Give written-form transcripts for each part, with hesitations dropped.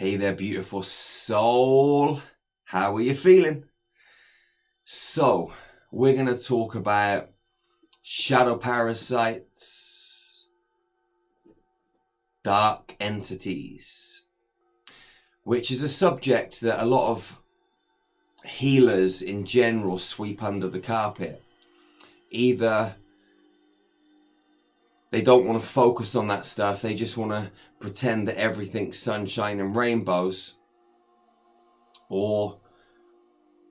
Hey there, beautiful soul. How are you feeling? So, we're going to talk about shadow parasites, dark entities, which is a subject that a lot of healers in general sweep under the carpet. Either they don't want to focus on that stuff, they just want to pretend that everything's sunshine and rainbows, or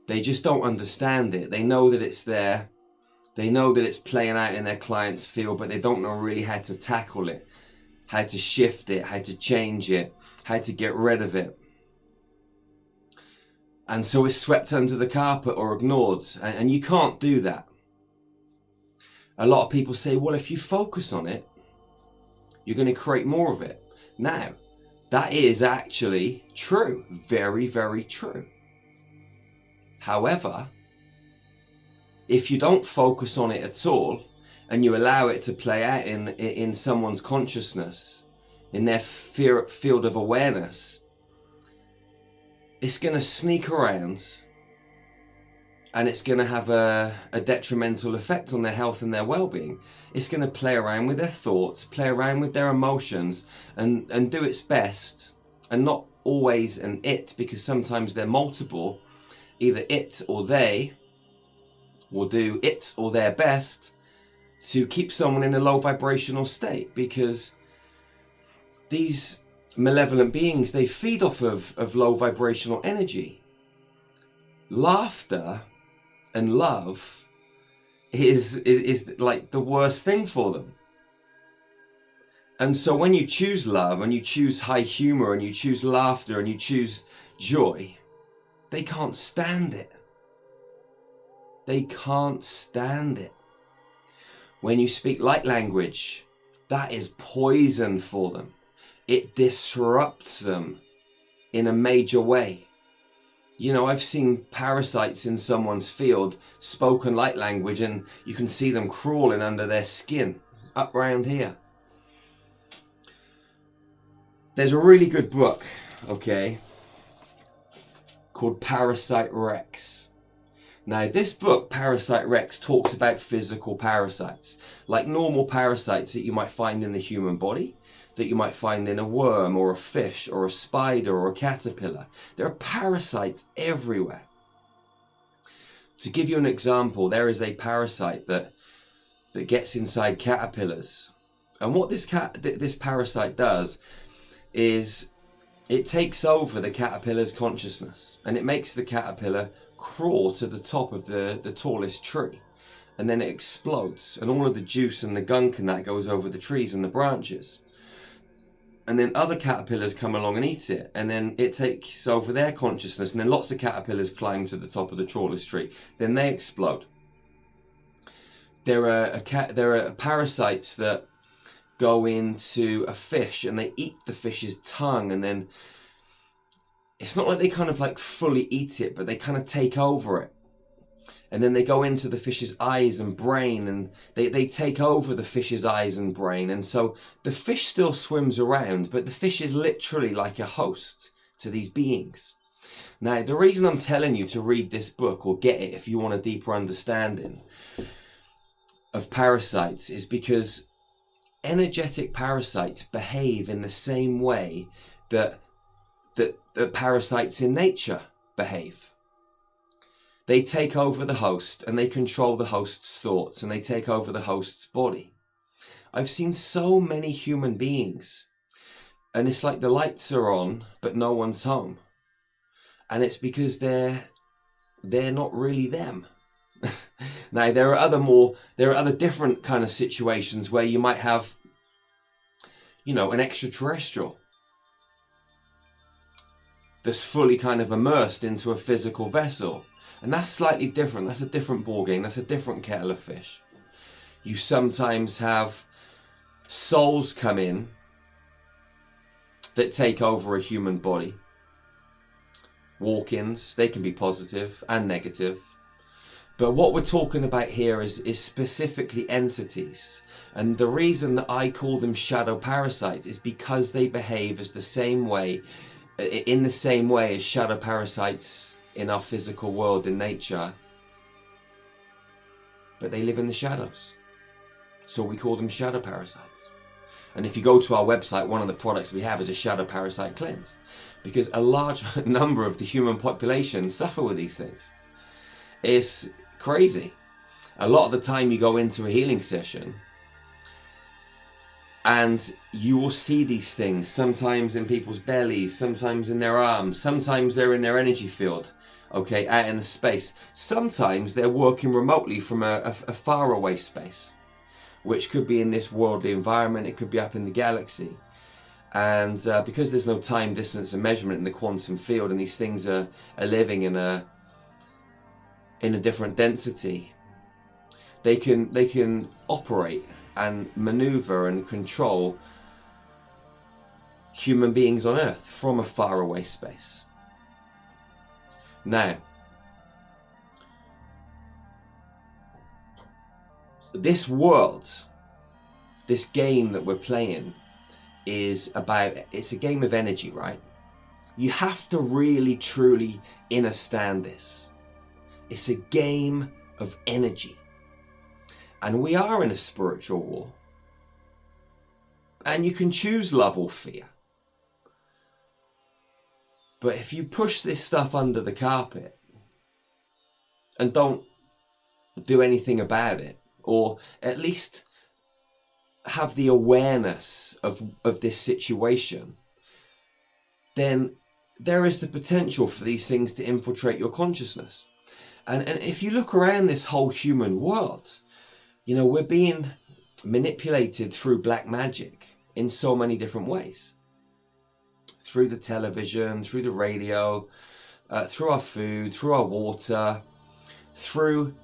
they just don't understand it. They know that it's there, they know that it's playing out in their client's field, but they don't know really how to tackle it, how to shift it, how to change it, how to get rid of it. And so it's swept under the carpet or ignored, and you can't do that. A lot of people say, well, if you focus on it, you're going to create more of it. Now, that is actually true. Very, very true. However, if you don't focus on it at all, and you allow it to play out in someone's consciousness, in their field of awareness, it's going to sneak around, and it's going to have a detrimental effect on their health and their well-being. It's going to play around with their thoughts, play around with their emotions, and do its best, and not always an it, because sometimes they're multiple. Either it or they will do it or their best to keep someone in a low vibrational state, because these malevolent beings, they feed off of low vibrational energy. Laughter and love is like the worst thing for them. And so when you choose love, and you choose high humor, and you choose laughter, and you choose joy, they can't stand it. They can't stand it. When you speak light language, that is poison for them. It disrupts them in a major way. You know, I've seen parasites in someone's field, spoken light language, and you can see them crawling under their skin, up round here. There's a really good book, okay, called Parasite Rex. Now, this book, Parasite Rex, talks about physical parasites, like normal parasites that you might find in the human body, that you might find in a worm or a fish or a spider or a caterpillar. There are parasites everywhere. To give you an example, there is a parasite that gets inside caterpillars. And what this parasite does is it takes over the caterpillar's consciousness, and it makes the caterpillar crawl to the top of the tallest tree. And then it explodes, and all of the juice and the gunk and that goes over the trees and the branches. And then other caterpillars come along and eat it, and then it takes over their consciousness, and then lots of caterpillars climb to the top of the tallest tree. Then they explode. There are parasites that go into a fish, and they eat the fish's tongue, and then it's not like they kind of like fully eat it, but they kind of take over it. And then they go into the fish's eyes and brain, and they take over the fish's eyes and brain. And so the fish still swims around, but the fish is literally like a host to these beings. Now, the reason I'm telling you to read this book, or get it if you want a deeper understanding of parasites, is because energetic parasites behave in the same way that parasites in nature behave. They take over the host, and they control the host's thoughts, and they take over the host's body. I've seen so many human beings, and it's like the lights are on, but no one's home. And it's because they're not really them. Now, there are other different kind of situations where you might have, you know, an extraterrestrial that's fully kind of immersed into a physical vessel. And that's slightly different. That's a different ballgame. That's a different kettle of fish. You sometimes have souls come in that take over a human body. Walk-ins, they can be positive and negative. But what we're talking about here is specifically entities. And the reason that I call them shadow parasites is because they behave as the same way in the same way as shadow parasites in our physical world in nature, but they live in the shadows. So we call them shadow parasites. And if you go to our website, one of the products we have is a shadow parasite cleanse, because a large number of the human population suffer with these things. It's crazy. A lot of the time you go into a healing session and you will see these things, sometimes in people's bellies, sometimes in their arms, sometimes they're in their energy field, okay, out in the space. Sometimes they're working remotely from a faraway space, which could be in this worldly environment, it could be up in the galaxy. And because there's no time, distance and measurement in the quantum field, and these things are living in a different density, they can operate and maneuver and control human beings on Earth from a faraway space. Now, this world, this game that we're playing it's a game of energy, right? You have to really truly understand this. It's a game of energy. And we are in a spiritual war. And you can choose love or fear. But if you push this stuff under the carpet and don't do anything about it, or at least have the awareness of this situation, then there is the potential for these things to infiltrate your consciousness. And if you look around this whole human world, you know, we're being manipulated through black magic in so many different ways. Through the television, through the radio, through our food, through our water, through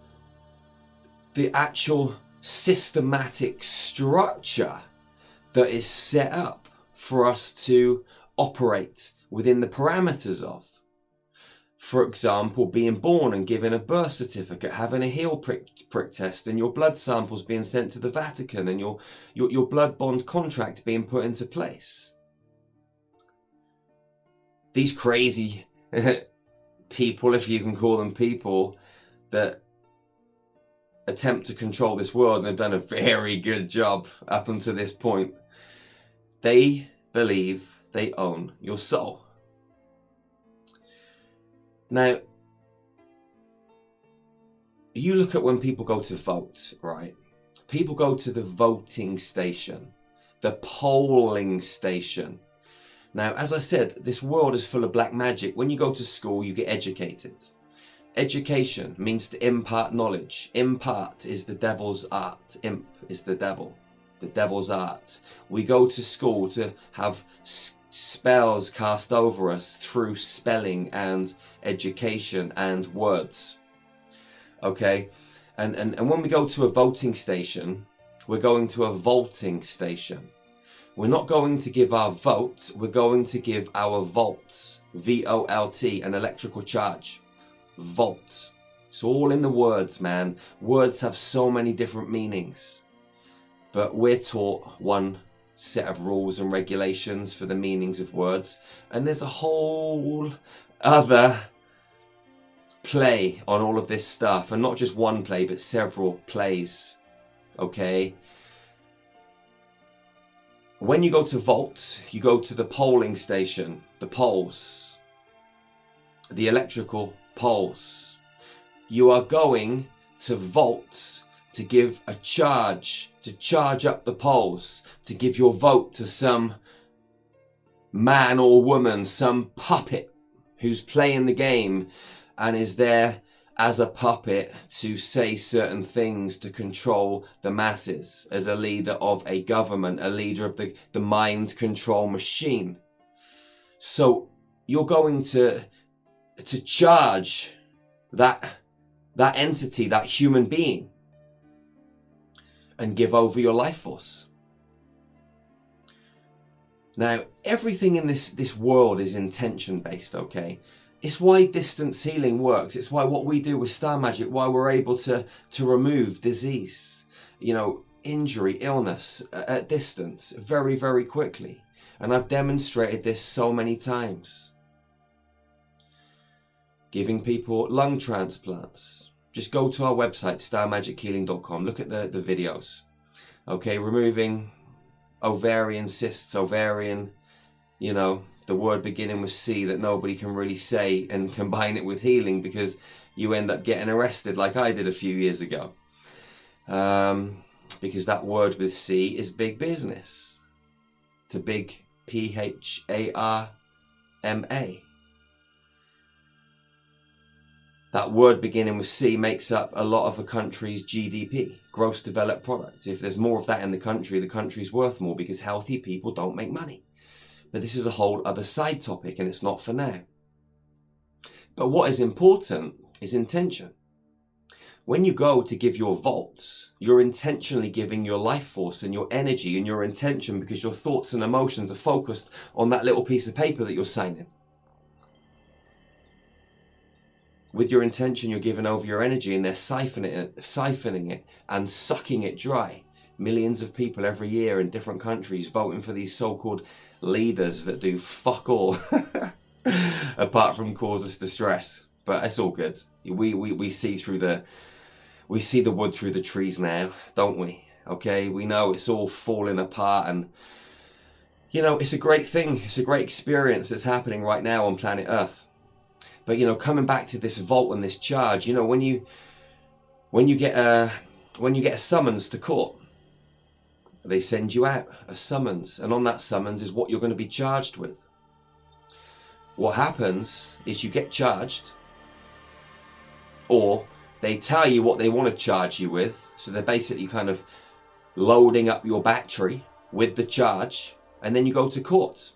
the actual systematic structure that is set up for us to operate within the parameters of. For example, being born and given a birth certificate, having a heel prick test, and your blood samples being sent to the Vatican, and your blood bond contract being put into place. These crazy people, if you can call them people, that attempt to control this world and have done a very good job up until this point. They believe they own your soul. Now, you look at when people go to vote, right? People go to the voting station, the polling station. Now, as I said, this world is full of black magic. When you go to school, you get educated. Education means to impart knowledge. Impart is the devil's art. Imp is the devil's art. We go to school to have spells cast over us through spelling and education and words. Okay, and when we go to a voting station, we're going to a vaulting station. We're not going to give our vote, we're going to give our volts, V-O-L-T, an electrical charge. Volt. It's all in the words, man. Words have so many different meanings. But we're taught one set of rules and regulations for the meanings of words. And there's a whole other play on all of this stuff. And not just one play, but several plays. Okay? When you go to vote, you go to the polling station, the polls, the electrical polls. You are going to vote to give a charge, to charge up the polls, to give your vote to some man or woman, some puppet who's playing the game and is there as a puppet to say certain things to control the masses, as a leader of a government, a leader of the mind control machine. So you're going to charge that entity, that human being, and give over your life force. Now, everything in this world is intention based, okay? It's why distance healing works. It's why what we do with star magic, why we're able to remove disease, you know, injury, illness at distance very, very quickly. And I've demonstrated this so many times. Giving people lung transplants. Just go to our website, starmagichealing.com. Look at the videos. Okay, removing ovarian cysts, ovarian, you know, the word beginning with C that nobody can really say, and combine it with healing, because you end up getting arrested like I did a few years ago. Because that word with C is big business. It's a big P-H-A-R-M-A. That word beginning with C makes up a lot of a country's GDP, gross developed products. If there's more of that in the country's worth more, because healthy people don't make money. But this is a whole other side topic, and it's not for now. But what is important is intention. When you go to give your volts, you're intentionally giving your life force and your energy and your intention, because your thoughts and emotions are focused on that little piece of paper that you're signing. With your intention, you're giving over your energy, and they're siphoning it and sucking it dry. Millions of people every year in different countries voting for these so-called leaders that do fuck all apart from cause us distress. But it's all good. We see the wood through the trees now, don't we? Okay, we know it's all falling apart, and you know, it's a great thing. It's a great experience that's happening right now on planet Earth. But you know, coming back to this vault and this charge, you know, when you get a summons to court, they send you out a summons, and on that summons is what you're going to be charged with. What happens is you get charged, or they tell you what they want to charge you with. So they're basically kind of loading up your battery with the charge, and then you go to court.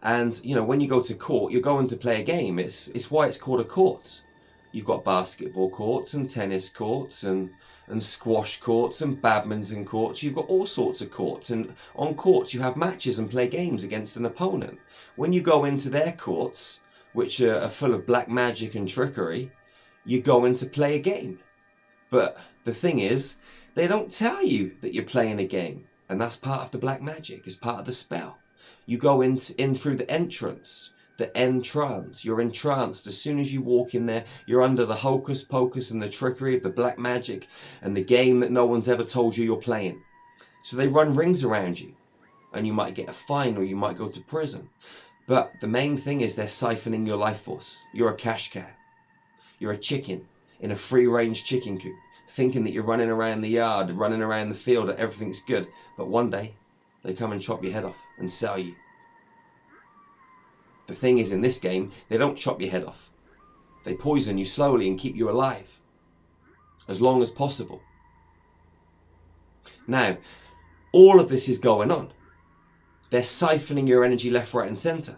And you know, when you go to court, you're going to play a game. It's why it's called a court. You've got basketball courts and tennis courts and squash courts and badminton courts. You've got all sorts of courts, and on courts you have matches and play games against an opponent. When you go into their courts, which are full of black magic and trickery, you go in to play a game. But the thing is, they don't tell you that you're playing a game, and that's part of the black magic. It's part of the spell. You go in through the entrance, the entrance. You're entranced. As soon as you walk in there, you're under the hocus pocus and the trickery of the black magic and the game that no one's ever told you you're playing. So they run rings around you, and you might get a fine, or you might go to prison. But the main thing is they're siphoning your life force. You're a cash cow. You're a chicken in a free-range chicken coop, thinking that you're running around the yard, running around the field, and everything's good. But one day, they come and chop your head off and sell you. The thing is, in this game, they don't chop your head off. They poison you slowly and keep you alive as long as possible. Now, all of this is going on. They're siphoning your energy left, right, and centre.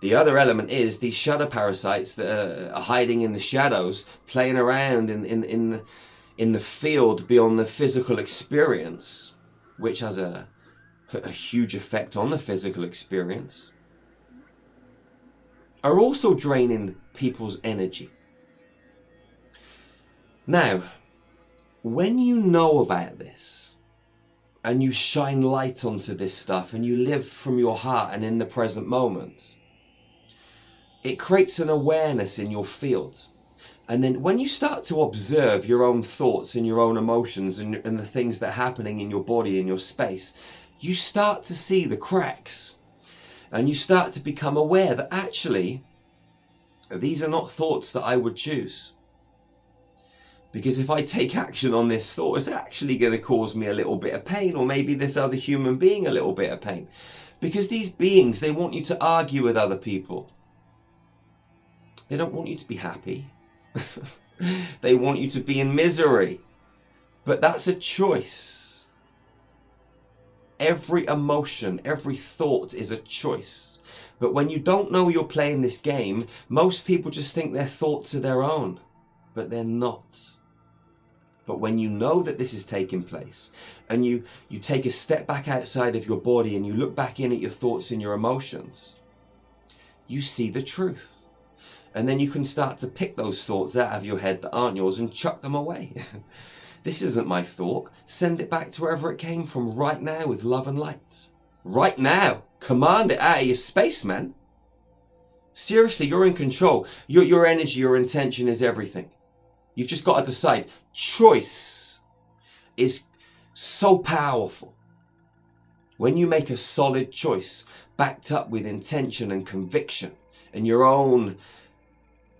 The other element is these shadow parasites that are hiding in the shadows, playing around in the field beyond the physical experience, which has a huge effect on the physical experience, are also draining people's energy. Now, when you know about this, and you shine light onto this stuff, and you live from your heart and in the present moment, it creates an awareness in your field. And then when you start to observe your own thoughts and your own emotions and the things that are happening in your body, in your space, you start to see the cracks. And you start to become aware that actually, these are not thoughts that I would choose. Because if I take action on this thought, it's actually going to cause me a little bit of pain, or maybe this other human being a little bit of pain. Because these beings, they want you to argue with other people. They don't want you to be happy. They want you to be in misery. But that's a choice. Every emotion, every thought is a choice. But when you don't know you're playing this game, most people just think their thoughts are their own. But they're not. But when you know that this is taking place, and you take a step back outside of your body and you look back in at your thoughts and your emotions, you see the truth. And then you can start to pick those thoughts out of your head that aren't yours and chuck them away. This isn't my thought. Send it back to wherever it came from right now with love and light. Right now. Command it out of your space, man. Seriously, you're in control. Your energy, your intention is everything. You've just got to decide. Choice is so powerful. When you make a solid choice, backed up with intention and conviction, and your own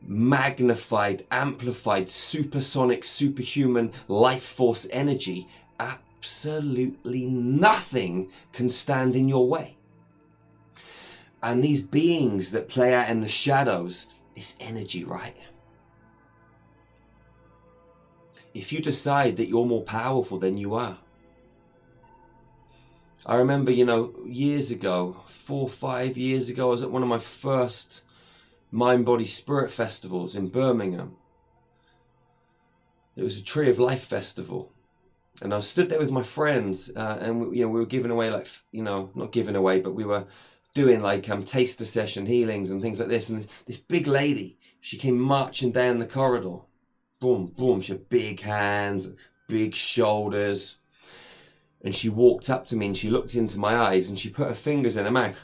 magnified, amplified, supersonic, superhuman life force energy, absolutely nothing can stand in your way. And these beings that play out in the shadows, it's energy, right? If you decide that you're more powerful than you are. I remember, years ago, 4 or 5 years ago, I was at one of my first Mind, Body, Spirit festivals in Birmingham. It was a Tree of Life festival. And I stood there with my friends, and we were giving away, not giving away, but we were doing taster session healings and things like this. And this big lady, she came marching down the corridor. Boom, boom. She had big hands, big shoulders. And she walked up to me and she looked into my eyes and she put her fingers in her mouth.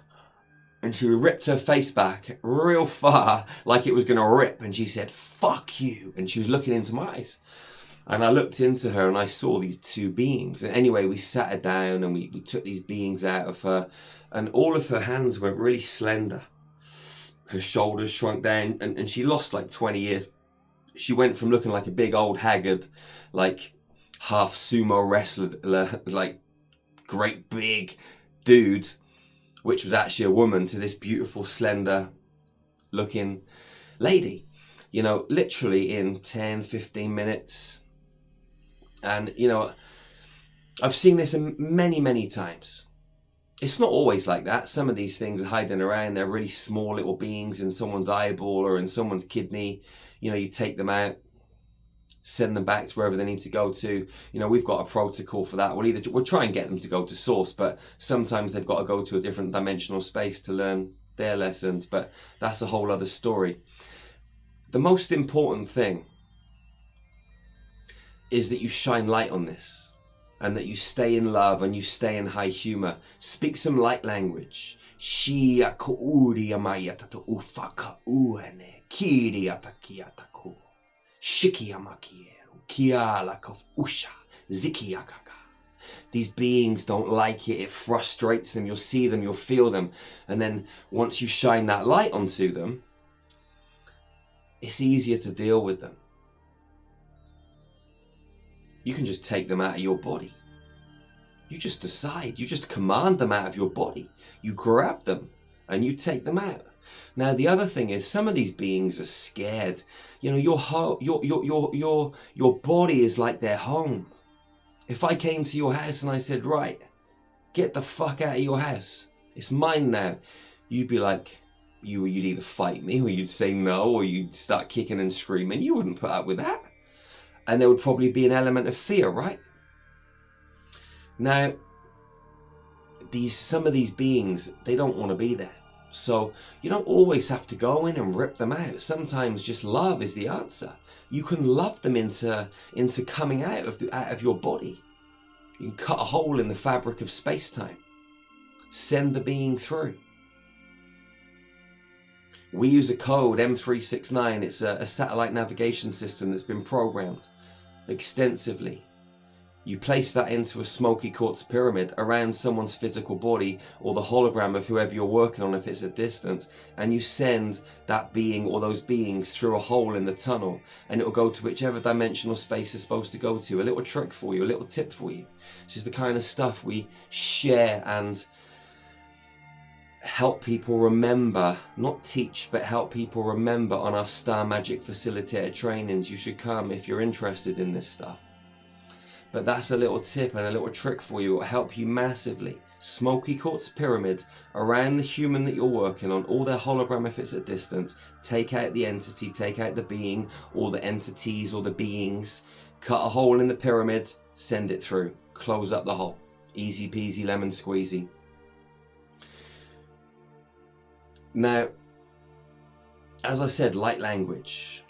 And she ripped her face back real far, like it was going to rip. And she said, "Fuck you." And she was looking into my eyes. And I looked into her and I saw these two beings. And anyway, we sat her down and we took these beings out of her. And all of her hands were really slender. Her shoulders shrunk down and she lost 20 years. She went from looking like a big old haggard, half sumo wrestler, great big dude, which was actually a woman, to this beautiful, slender looking lady, literally in 10, 15 minutes. And, I've seen this many, many times. It's not always like that. Some of these things are hiding around. They're really small little beings in someone's eyeball or in someone's kidney. You take them out, send them back to wherever they need to go to. We've got a protocol for that. We'll try and get them to go to source, but sometimes they've got to go to a different dimensional space to learn their lessons, but that's a whole other story. The most important thing is that you shine light on this and that you stay in love and you stay in high humor. Speak some light language. Shia kuuri amayata to ufaka uene. Kiriatakiatako, Shikiamakieru, Kialakov Usha, Zikiakaka. These beings don't like it, it frustrates them, you'll see them, you'll feel them. And then once you shine that light onto them, it's easier to deal with them. You can just take them out of your body. You just decide, you just command them out of your body. You grab them and you take them out. Now the other thing is, some of these beings are scared. Your body is like their home. If I came to your house and I said, "Right, get the fuck out of your house, it's mine now," you'd be like, you'd either fight me or you'd say no, or you'd start kicking and screaming. You wouldn't put up with that. And there would probably be an element of fear, right? Now, some of these beings, they don't want to be there. So you don't always have to go in and rip them out. Sometimes just love is the answer. You can love them into coming out of your body. You can cut a hole in the fabric of space-time. Send the being through. We use a code, M369. It's a satellite navigation system that's been programmed extensively. You place that into a smoky quartz pyramid around someone's physical body, or the hologram of whoever you're working on if it's a distance, and you send that being or those beings through a hole in the tunnel, and it'll go to whichever dimensional space it's supposed to go to. A little trick for you, a little tip for you. This is the kind of stuff we share and help people remember, not teach, but help people remember on our Star Magic Facilitator trainings. You should come if you're interested in this stuff. But that's a little tip and a little trick for you. It will help you massively. Smoky quartz pyramid around the human that you're working on, all their hologram if it's at distance. Take out the entity, take out the being, or the entities or the beings. Cut a hole in the pyramid, send it through. Close up the hole. Easy peasy lemon squeezy. Now, as I said, light language.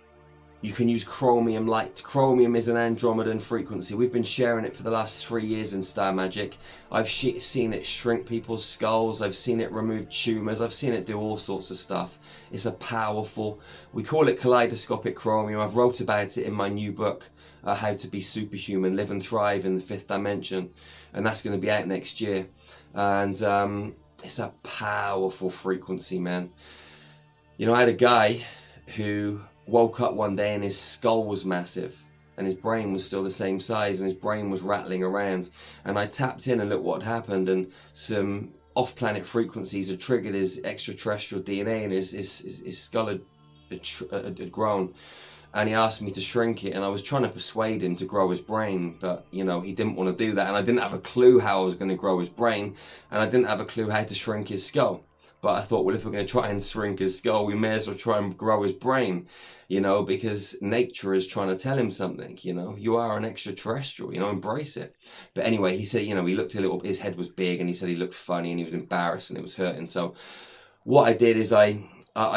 You can use chromium light. Chromium is an Andromedan frequency. We've been sharing it for the last 3 years in Star Magic. I've seen it shrink people's skulls. I've seen it remove tumours. I've seen it do all sorts of stuff. It's a powerful, we call it kaleidoscopic chromium. I've wrote about it in my new book, How to Be Superhuman, Live and Thrive in the Fifth Dimension. And that's going to be out next year. And it's a powerful frequency, man. You know, I had a guy who woke up one day and his skull was massive and his brain was still the same size and his brain was rattling around, and I tapped in and looked what happened, and some off-planet frequencies had triggered his extraterrestrial DNA, and his skull had grown, and he asked me to shrink it, and I was trying to persuade him to grow his brain, but you know, he didn't want to do that, and I didn't have a clue how I was going to grow his brain, and I didn't have a clue how to shrink his skull. But I thought, well, if we're going to try and shrink his skull, we may as well try and grow his brain, you know, because nature is trying to tell him something, you know. You are an extraterrestrial, you know, embrace it. But anyway, he said, you know, he looked a little, his head was big, and he said he looked funny and he was embarrassed and it was hurting. So what I did is I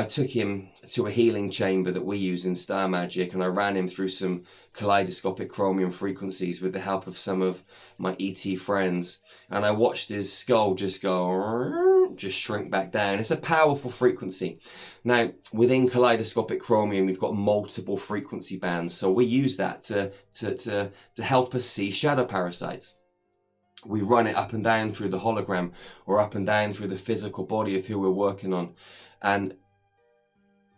took him to a healing chamber that we use in Star Magic, and I ran him through some kaleidoscopic chromium frequencies with the help of some of my ET friends, and I watched his skull just shrink back down. It's a powerful frequency. Now, within kaleidoscopic chromium, we've got multiple frequency bands, so we use that to help us see shadow parasites. We run it up and down through the hologram, or up and down through the physical body of who we're working on, and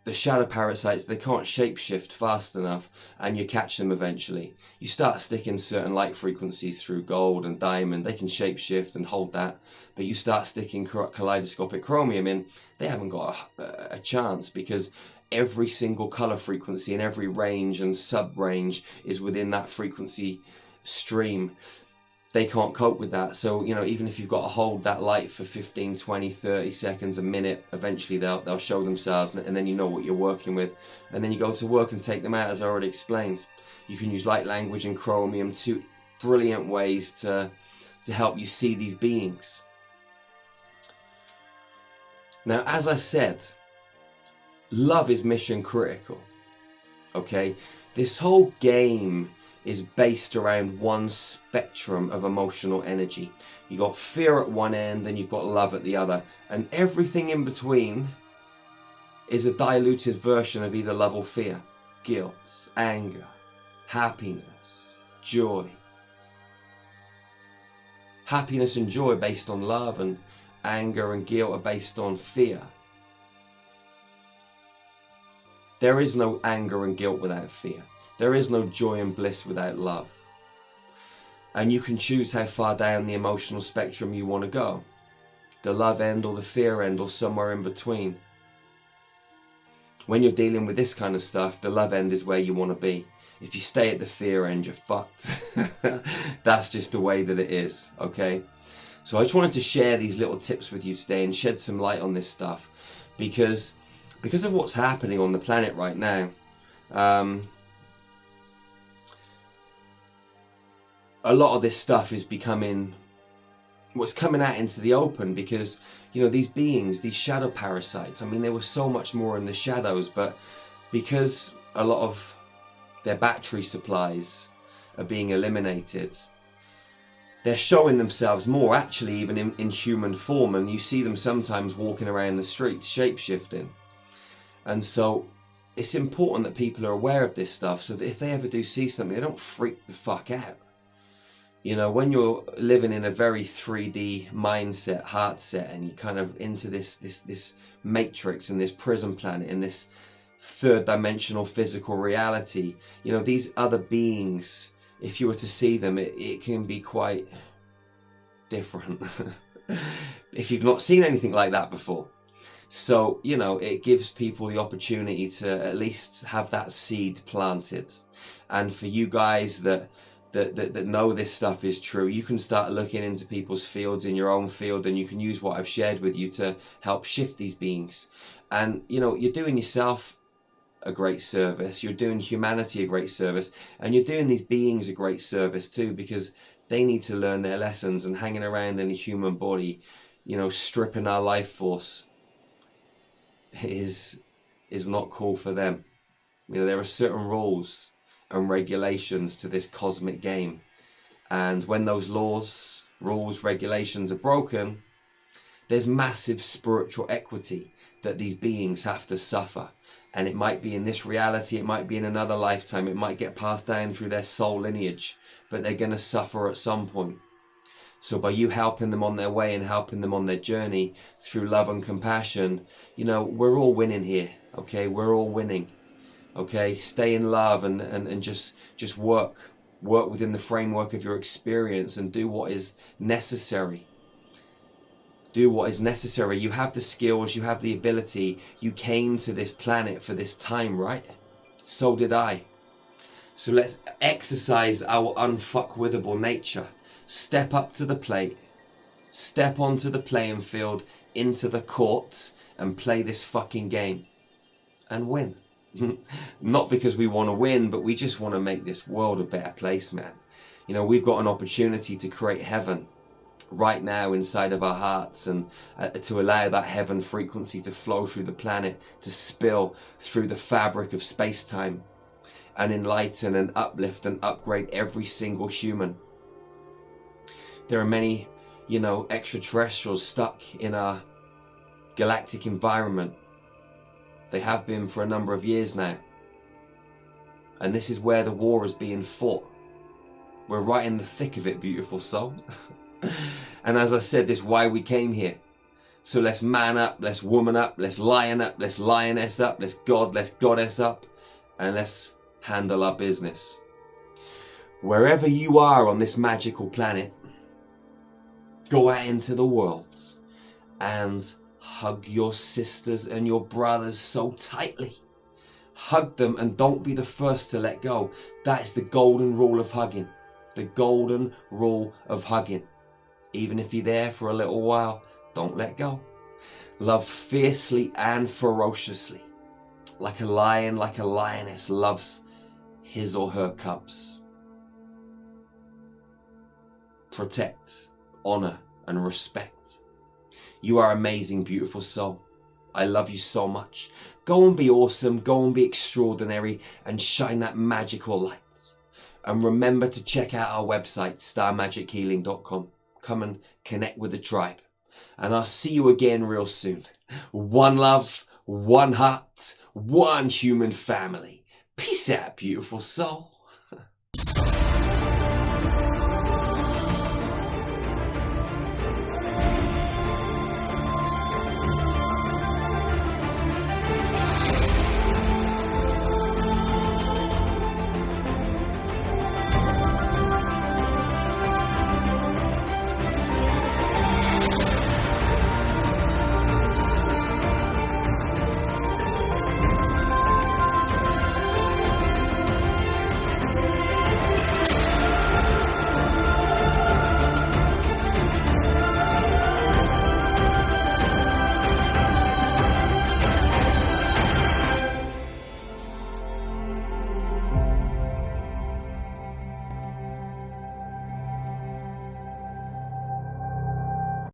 the shadow parasites, they can't shapeshift fast enough, and you catch them eventually. You start sticking certain light frequencies through gold and diamond, they can shapeshift and hold that, but you start sticking kaleidoscopic chromium in, they haven't got a chance, because every single color frequency and every range and sub-range is within that frequency stream. They can't cope with that. So, you know, even if you've got to hold that light for 15, 20, 30 seconds, a minute, eventually they'll show themselves, and then you know what you're working with. And then you go to work and take them out, as I already explained. You can use light language and chromium, two brilliant ways to help you see these beings. Now, as I said, love is mission critical. Okay? This whole game is based around one spectrum of emotional energy. You've got fear at one end and you've got love at the other. And everything in between is a diluted version of either love or fear. Guilt, anger, happiness, joy. Happiness and joy are based on love, and anger and guilt are based on fear. There is no anger and guilt without fear. There is no joy and bliss without love. And you can choose how far down the emotional spectrum you want to go. The love end or the fear end, or somewhere in between. When you're dealing with this kind of stuff, the love end is where you want to be. If you stay at the fear end, you're fucked. That's just the way that it is, okay? So I just wanted to share these little tips with you today and shed some light on this stuff, because of what's happening on the planet right now. A lot of this stuff is becoming, what's coming out into the open, because, you know, these beings, these shadow parasites, I mean, there was so much more in the shadows, but because a lot of their battery supplies are being eliminated, they're showing themselves more, actually, even in human form, and you see them sometimes walking around the streets, shape-shifting. And so it's important that people are aware of this stuff, so that if they ever do see something, they don't freak the fuck out. You know, when you're living in a very 3D mindset, heart set, and you're kind of into this matrix and this prison planet and this third dimensional physical reality, you know, these other beings, if you were to see them, it can be quite different. If you've not seen anything like that before. So, you know, it gives people the opportunity to at least have that seed planted. And for you guys that know this stuff is true, you can start looking into people's fields in your own field, and you can use what I've shared with you to help shift these beings. And, you know, you're doing yourself a great service, you're doing humanity a great service, and you're doing these beings a great service too, because they need to learn their lessons, and hanging around in a human body, you know, stripping our life force is not cool for them. You know, there are certain rules and regulations to this cosmic game. And when those laws, rules, regulations are broken, there's massive spiritual equity that these beings have to suffer. And it might be in this reality, it might be in another lifetime, it might get passed down through their soul lineage, but they're going to suffer at some point. So by you helping them on their way and helping them on their journey through love and compassion, you know, we're all winning here, okay? We're all winning, okay? Stay in love and just work within the framework of your experience and do what is necessary. Do what is necessary. You have the skills, you have the ability. You came to this planet for this time, right? So did I. So let's exercise our unfuckwithable nature. Step up to the plate. Step onto the playing field, into the court, and play this fucking game. And win. Not because we want to win, but we just want to make this world a better place, man. You know, we've got an opportunity to create heaven right now inside of our hearts, and to allow that heaven frequency to flow through the planet, to spill through the fabric of space-time and enlighten and uplift and upgrade every single human. There are many, you know, extraterrestrials stuck in our galactic environment. They have been for a number of years now. And this is where the war is being fought. We're right in the thick of it, beautiful soul. And as I said, this is why we came here. So let's man up, let's woman up, let's lion up, let's lioness up, let's god, let's goddess up, and let's handle our business. Wherever you are on this magical planet, go out into the world and hug your sisters and your brothers so tightly. Hug them and don't be the first to let go. That is the golden rule of hugging. The golden rule of hugging. Even if you're there for a little while, don't let go. Love fiercely and ferociously. Like a lion, like a lioness loves his or her cubs. Protect, honor, and respect. You are amazing, beautiful soul. I love you so much. Go and be awesome, go and be extraordinary, and shine that magical light. And remember to check out our website, starmagichealing.com. Come and connect with the tribe. And I'll see you again real soon. One love, one heart, one human family. Peace out, beautiful soul.